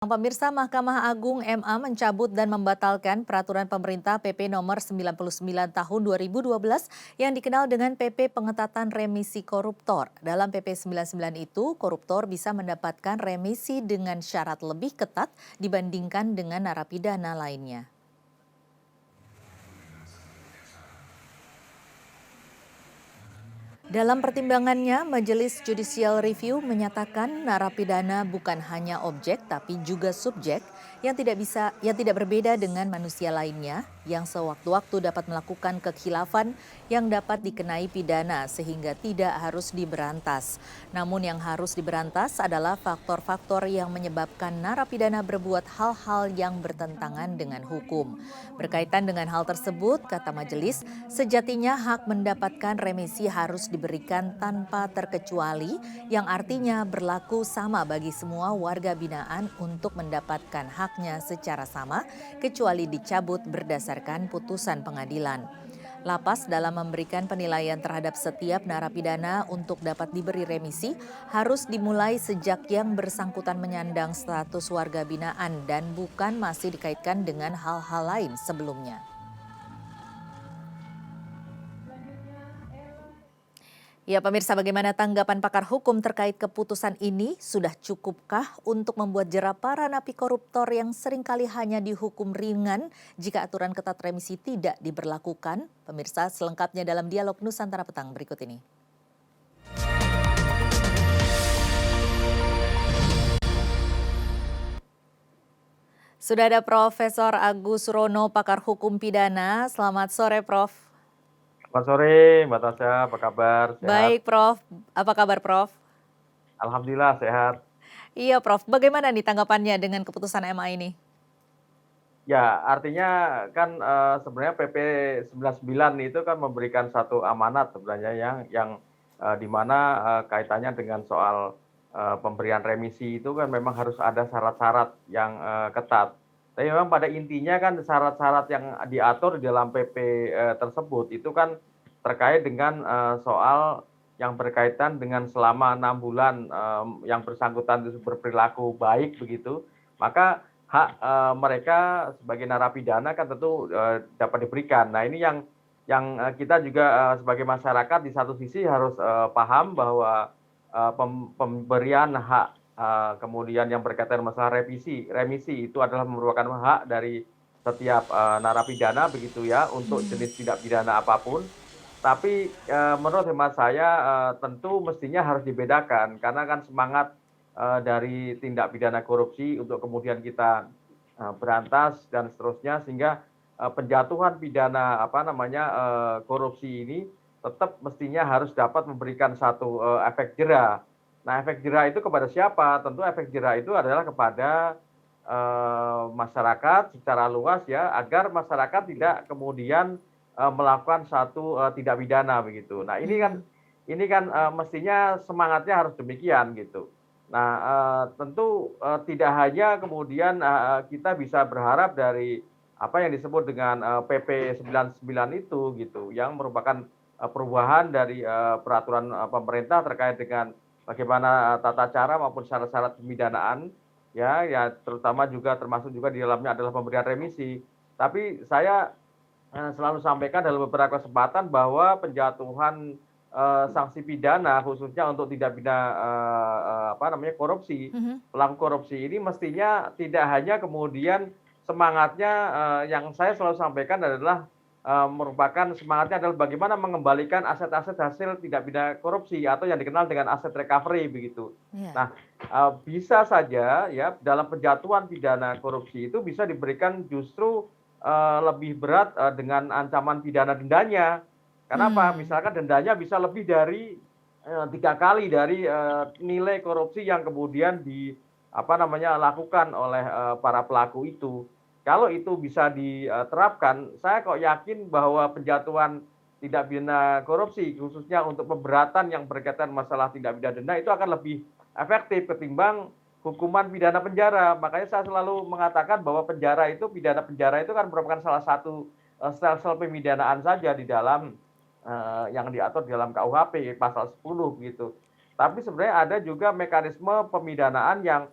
Pemirsa, Mahkamah Agung MA mencabut dan membatalkan peraturan pemerintah PP nomor 99 tahun 2012 yang dikenal dengan PP Pengetatan Remisi Koruptor. Dalam PP 99 itu, koruptor bisa mendapatkan remisi dengan syarat lebih ketat dibandingkan dengan narapidana lainnya. Dalam pertimbangannya, Majelis Judicial Review menyatakan narapidana bukan hanya objek tapi juga subjek yang tidak berbeda dengan manusia lainnya yang sewaktu-waktu dapat melakukan kekhilafan yang dapat dikenai pidana sehingga tidak harus diberantas. Namun yang harus diberantas adalah faktor-faktor yang menyebabkan narapidana berbuat hal-hal yang bertentangan dengan hukum. Berkaitan dengan hal tersebut, kata majelis, sejatinya hak mendapatkan remisi harus diberikan tanpa terkecuali, yang artinya berlaku sama bagi semua warga binaan untuk mendapatkan haknya secara sama, kecuali dicabut berdasarkan putusan pengadilan. Lapas dalam memberikan penilaian terhadap setiap narapidana untuk dapat diberi remisi harus dimulai sejak yang bersangkutan menyandang status warga binaan dan bukan masih dikaitkan dengan hal-hal lain sebelumnya. Ya pemirsa, bagaimana tanggapan pakar hukum terkait keputusan ini? Sudah cukupkah untuk membuat jera para napi koruptor yang seringkali hanya dihukum ringan jika aturan ketat remisi tidak diberlakukan? Pemirsa, selengkapnya dalam dialog Nusantara Petang berikut ini. Sudah ada Profesor Agus Rono, pakar hukum pidana. Selamat sore, Prof. Selamat sore Mbak Tasya, apa kabar? Sehat? Baik, Prof. Apa kabar, Prof? Alhamdulillah sehat. Iya, Prof. Bagaimana nih tanggapannya dengan keputusan MA ini? Ya, artinya kan sebenarnya PP 99 itu kan memberikan satu amanat sebenarnya yang di mana kaitannya dengan soal pemberian remisi itu kan memang harus ada syarat-syarat yang ketat. Tapi memang pada intinya kan syarat-syarat yang diatur di dalam PP tersebut itu kan terkait dengan soal yang berkaitan dengan selama 6 bulan yang bersangkutan itu berperilaku baik begitu, maka hak mereka sebagai narapidana kan tentu dapat diberikan. Nah ini yang kita juga sebagai masyarakat di satu sisi harus paham bahwa pemberian hak kemudian yang berkaitan masalah remisi itu adalah merupakan hak dari setiap narapidana begitu ya untuk jenis tindak pidana apapun. Tapi menurut hemat saya tentu mestinya harus dibedakan karena kan semangat dari tindak pidana korupsi untuk kemudian kita berantas dan seterusnya sehingga penjatuhan pidana korupsi ini tetap mestinya harus dapat memberikan satu efek jera. Nah, efek jera itu kepada siapa? Tentu efek jera itu adalah kepada masyarakat secara luas ya, agar masyarakat tidak kemudian melakukan satu tindak pidana begitu. Nah, ini kan mestinya semangatnya harus demikian gitu. Nah, tentu tidak hanya kemudian kita bisa berharap dari apa yang disebut dengan PP 99 itu gitu, yang merupakan perubahan dari peraturan pemerintah terkait dengan bagaimana tata cara maupun syarat-syarat pemidanaan, ya terutama juga termasuk juga di dalamnya adalah pemberian remisi. Tapi saya selalu sampaikan dalam beberapa kesempatan bahwa penjatuhan sanksi pidana khususnya untuk tindak pidana korupsi, Mhm. pelaku korupsi ini mestinya tidak hanya kemudian semangatnya yang saya selalu sampaikan adalah merupakan semangatnya adalah bagaimana mengembalikan aset-aset hasil tindak pidana korupsi atau yang dikenal dengan aset recovery begitu. Iya. Nah, bisa saja ya dalam penjatuhan pidana korupsi itu bisa diberikan justru lebih berat dengan ancaman pidana dendanya. Kenapa? Hmm. Misalkan dendanya bisa lebih dari 3 kali dari nilai korupsi yang kemudian lakukan oleh para pelaku itu. Kalau itu bisa diterapkan, saya kok yakin bahwa penjatuhan tindak pidana korupsi khususnya untuk pemberatan yang berkaitan masalah tindak pidana denda itu akan lebih efektif ketimbang hukuman pidana penjara. Makanya saya selalu mengatakan bahwa pidana penjara itu kan merupakan salah satu sel-sel pemidanaan saja di dalam yang diatur di dalam KUHP pasal 10 gitu. Tapi sebenarnya ada juga mekanisme pemidanaan yang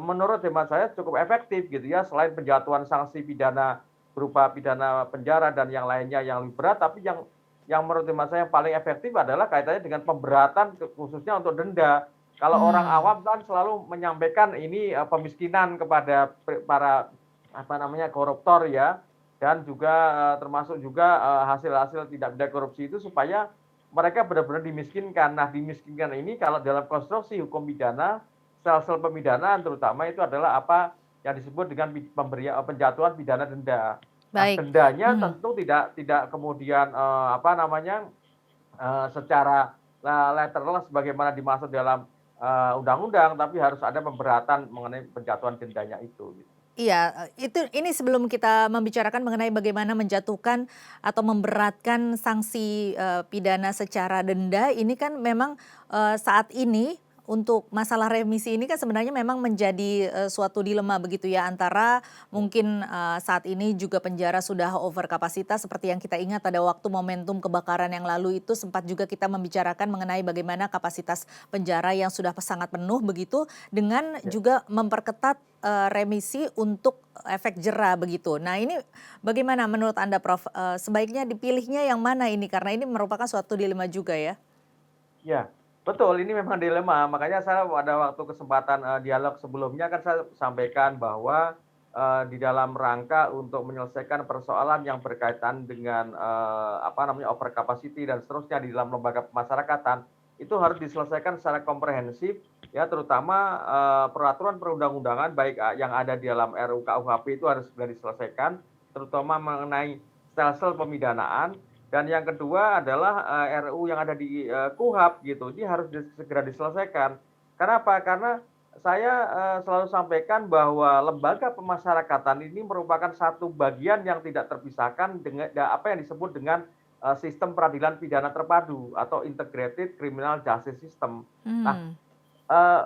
menurut hemat saya cukup efektif gitu ya, selain penjatuhan sanksi pidana berupa pidana penjara dan yang lainnya yang lebih berat, tapi yang menurut hemat saya yang paling efektif adalah kaitannya dengan pemberatan khususnya untuk denda. Kalau orang Hmm. awam kan selalu menyampaikan ini, pemiskinan kepada para, apa namanya, koruptor ya, dan juga, termasuk juga, hasil-hasil tidak pidana korupsi itu supaya mereka benar-benar dimiskinkan. Nah, dimiskinkan ini kalau dalam konstruksi hukum pidana, sel-sel pemidanaan terutama itu adalah apa yang disebut dengan penjatuhan pidana denda. Nah, Baik. dendanya Mhm. tentu tidak kemudian, apa namanya, secara letterless sebagaimana dimaksud dalam, undang-undang, tapi harus ada pemberatan mengenai penjatuhan dendanya itu, gitu. Iya, itu ini sebelum kita membicarakan mengenai bagaimana menjatuhkan atau memberatkan sanksi, pidana secara denda, ini kan memang, saat ini untuk masalah remisi ini kan sebenarnya memang menjadi, suatu dilema begitu ya, antara Ya, mungkin, saat ini juga penjara sudah over kapasitas seperti yang kita ingat pada waktu momentum kebakaran yang lalu itu sempat juga kita membicarakan mengenai bagaimana kapasitas penjara yang sudah sangat penuh begitu, dengan ya. juga memperketat remisi untuk efek jera begitu. Nah ini bagaimana menurut Anda Prof, sebaiknya dipilihnya yang mana ini? Karena ini merupakan suatu dilema juga ya? Ya, betul, ini memang dilema. Makanya saya pada waktu kesempatan, dialog sebelumnya kan saya sampaikan bahwa, di dalam rangka untuk menyelesaikan persoalan yang berkaitan dengan, apa namanya, over capacity dan seterusnya di dalam lembaga pemasyarakatan, itu harus diselesaikan secara komprehensif, ya terutama, peraturan perundang-undangan baik, yang ada di dalam RUU KUHP itu harus segera diselesaikan, terutama mengenai sel-sel pemidanaan. Dan yang kedua adalah, RUU yang ada di, KUHP gitu, ini harus segera diselesaikan. Kenapa? Karena saya, selalu sampaikan bahwa lembaga pemasyarakatan ini merupakan satu bagian yang tidak terpisahkan dengan apa yang disebut dengan, sistem peradilan pidana terpadu atau Integrated Criminal Justice System. Nah, Hmm. eee,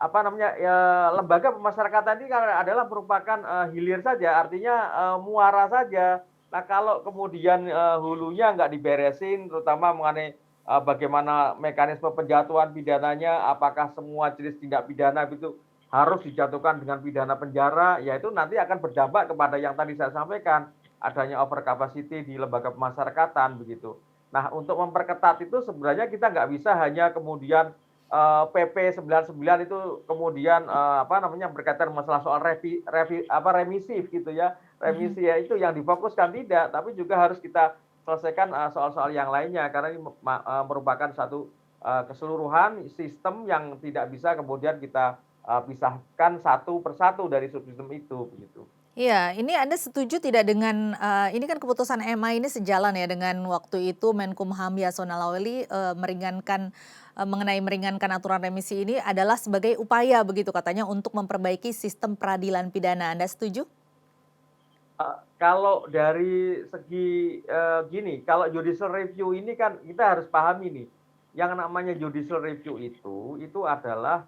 apa namanya, ya lembaga pemasyarakatan ini kan adalah merupakan, hilir saja, artinya, muara saja. Nah, kalau kemudian, hulunya nggak diberesin, terutama mengenai, bagaimana mekanisme penjatuhan pidananya, apakah semua jenis tindak pidana itu harus dijatuhkan dengan pidana penjara, ya itu nanti akan berdampak kepada yang tadi saya sampaikan, adanya over capacity di lembaga pemasyarakatan, begitu. Nah, untuk memperketat itu sebenarnya kita nggak bisa hanya kemudian PP 99 itu kemudian, apa namanya, berkaitan masalah soal remisif gitu ya. Mhm. Remisi ya itu yang difokuskan tidak, tapi juga harus kita selesaikan, soal-soal yang lainnya karena ini merupakan satu, keseluruhan sistem yang tidak bisa kemudian kita, pisahkan satu persatu dari subsistem itu, begitu. Iya, ini Anda setuju tidak dengan, ini kan keputusan MA ini sejalan ya dengan waktu itu Menkumham Yasona Lawli, mengenai meringankan aturan remisi ini adalah sebagai upaya begitu katanya untuk memperbaiki sistem peradilan pidana. Anda setuju? Kalau dari segi, gini, kalau judicial review ini kan kita harus pahami nih, yang namanya judicial review itu adalah,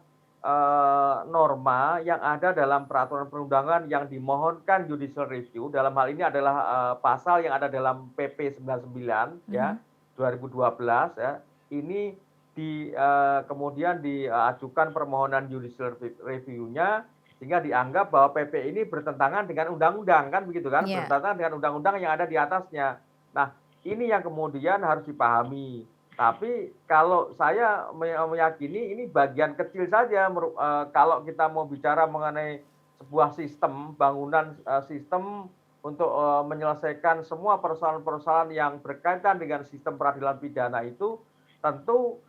norma yang ada dalam peraturan perundangan yang dimohonkan judicial review, dalam hal ini adalah, pasal yang ada dalam PP 99 ya, Mhm. 2012 ya, ini kemudian diajukan permohonan judicial review-nya sehingga dianggap bahwa PP ini bertentangan dengan undang-undang, kan begitu kan? Iya. Bertentangan dengan undang-undang yang ada di atasnya. Nah, ini yang kemudian harus dipahami. Tapi kalau saya meyakini ini bagian kecil saja kalau kita mau bicara mengenai sebuah sistem, bangunan, sistem untuk, menyelesaikan semua persoalan-persoalan yang berkaitan dengan sistem peradilan pidana itu, tentu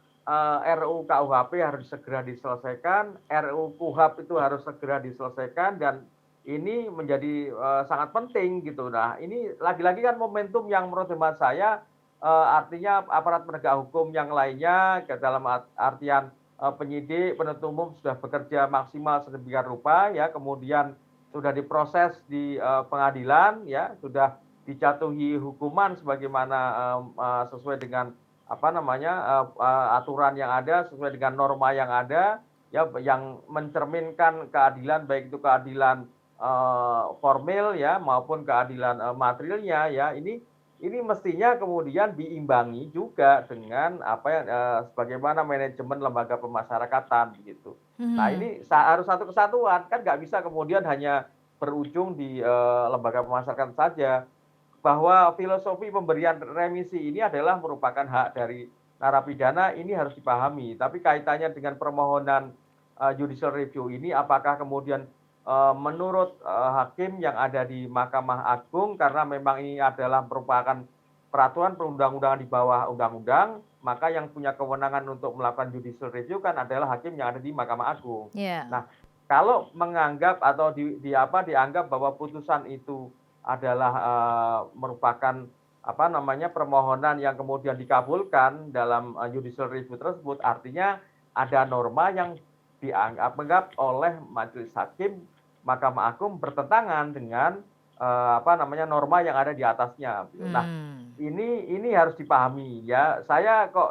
RUU KUHP harus segera diselesaikan, RUU KUHP itu harus segera diselesaikan dan ini menjadi, sangat penting gitu. Nah, ini lagi-lagi kan momentum yang menurut hemat saya, artinya aparat penegak hukum yang lainnya ke dalam artian, penyidik, penuntut umum sudah bekerja maksimal sedemikian rupa ya, kemudian sudah diproses di, pengadilan ya, sudah dijatuhi hukuman sebagaimana, sesuai dengan apa namanya, aturan yang ada sesuai dengan norma yang ada, ya yang mencerminkan keadilan baik itu keadilan, formil ya maupun keadilan, materialnya ya. ini mestinya kemudian diimbangi juga dengan apa yang sebagaimana manajemen lembaga pemasyarakatan begitu. Nah Mhm. ini harus satu kesatuan, kan nggak bisa kemudian hanya berujung di, lembaga pemasyarakatan saja. Bahwa filosofi pemberian remisi ini adalah merupakan hak dari narapidana ini harus dipahami, tapi kaitannya dengan permohonan, judicial review ini apakah kemudian, menurut, hakim yang ada di Mahkamah Agung karena memang ini adalah merupakan peraturan perundang-undangan di bawah undang-undang, maka yang punya kewenangan untuk melakukan judicial review kan adalah hakim yang ada di Mahkamah Agung. Iya. Nah, kalau menganggap atau dianggap bahwa putusan itu adalah, merupakan, apa namanya, permohonan yang kemudian dikabulkan dalam, judicial review tersebut, artinya ada norma yang anggap oleh majelis hakim Mahkamah Agung bertentangan dengan, apa namanya, norma yang ada di atasnya, gitu. Nah, Mmm. ini harus dipahami ya. Saya kok,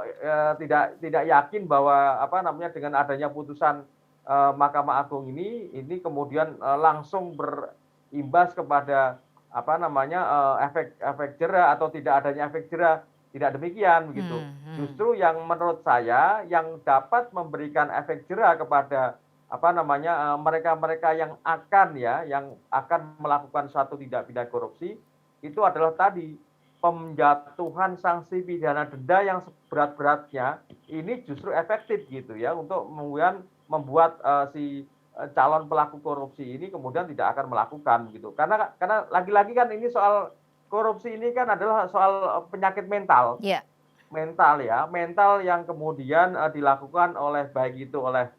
tidak yakin bahwa, apa namanya, dengan adanya putusan, Mahkamah Agung ini kemudian, langsung berimbas kepada apa namanya, efek efek jera atau tidak adanya efek jera, tidak demikian begitu. Mhm. Justru yang menurut saya yang dapat memberikan efek jera kepada apa namanya, mereka-mereka yang akan ya, yang akan melakukan suatu tindak pidana korupsi, itu adalah tadi, penjatuhan sanksi pidana denda yang seberat-beratnya, ini justru efektif gitu ya untuk kemudian membuat, si calon pelaku korupsi ini kemudian tidak akan melakukan gitu. Karena lagi-lagi kan ini soal korupsi ini kan adalah soal, penyakit mental Iya. mental ya, mental yang kemudian, dilakukan oleh baik itu oleh,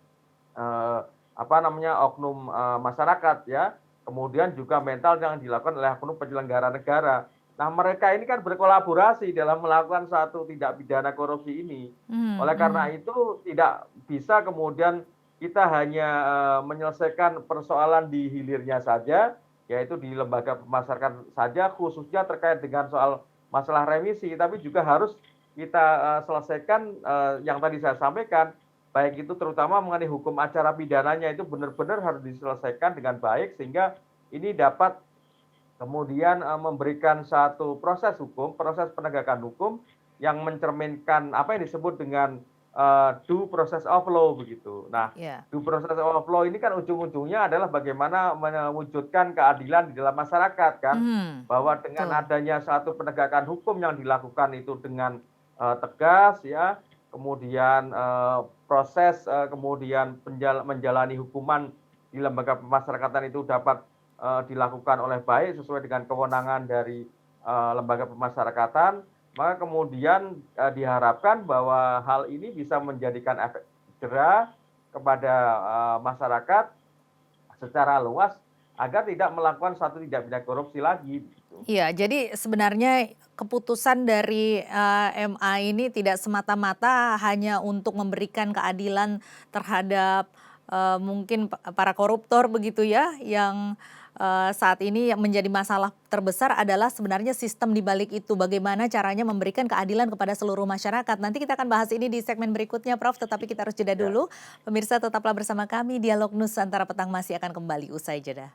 eee, apa namanya, oknum, masyarakat ya, kemudian juga mental yang dilakukan oleh oknum penyelenggara negara. Nah mereka ini kan berkolaborasi dalam melakukan suatu tindak pidana korupsi ini. Mhm Oleh karena mhm. itu tidak bisa kemudian kita hanya, menyelesaikan persoalan di hilirnya saja, yaitu di lembaga pemasyarakatan saja khususnya terkait dengan soal masalah remisi, tapi juga harus kita, selesaikan, yang tadi saya sampaikan, baik itu terutama mengenai hukum acara pidananya itu benar-benar harus diselesaikan dengan baik sehingga ini dapat kemudian, memberikan satu proses hukum, proses penegakan hukum yang mencerminkan apa yang disebut dengan, due process of law begitu. Nah, Iya. due process of law ini kan ujung-ujungnya adalah bagaimana mewujudkan keadilan di dalam masyarakat kan, Mhm. bahwa dengan Betul. adanya satu penegakan hukum yang dilakukan itu dengan, tegas ya, kemudian, proses, kemudian menjalani hukuman di lembaga pemasyarakatan itu dapat dilakukan oleh baik sesuai dengan kewenangan dari, lembaga pemasyarakatan, maka kemudian, diharapkan bahwa hal ini bisa menjadikan efek jera kepada, masyarakat secara luas agar tidak melakukan satu tindak pidana korupsi lagi, gitu. Iya, jadi sebenarnya keputusan dari, MA ini tidak semata-mata hanya untuk memberikan keadilan terhadap, mungkin para koruptor begitu ya, yang, saat ini yang menjadi masalah terbesar adalah sebenarnya sistem di balik itu, bagaimana caranya memberikan keadilan kepada seluruh masyarakat. Nanti kita akan bahas ini di segmen berikutnya Prof, tetapi kita harus jeda Ya. dulu. Pemirsa tetaplah bersama kami, Dialog Nusantara Petang masih akan kembali usai jeda.